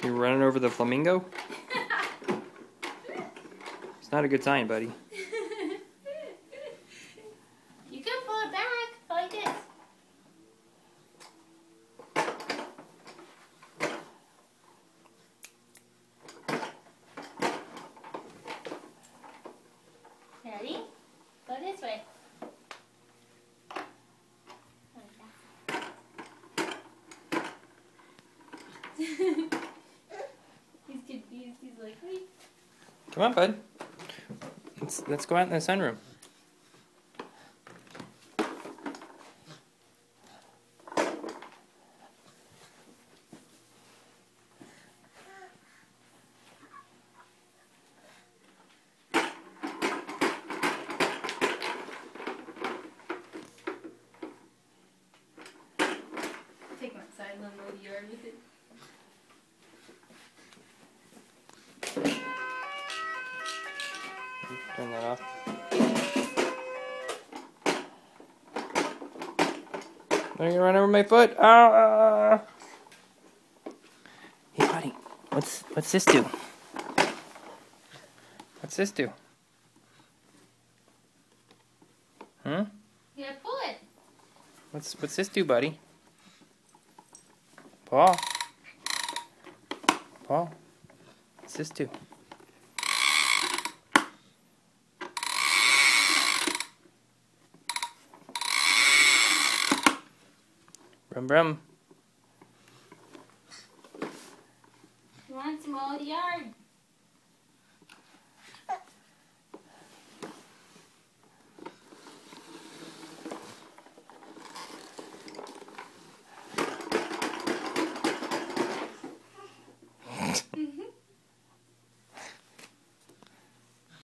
You're running over the flamingo? It's not a good sign, buddy. You can pull it back like this. Ready? Go this way. He's confused. He's like, wait. Come on, bud. Let's go out in the sunroom. Take my side and then go to the yard with it. Turn that off. Don't you run over my foot? Ah! Hey, buddy. What's this do? What's this do? Hmm? Yeah, pull it. What's this do, buddy? Paul? Paul? What's this do? Brum brum.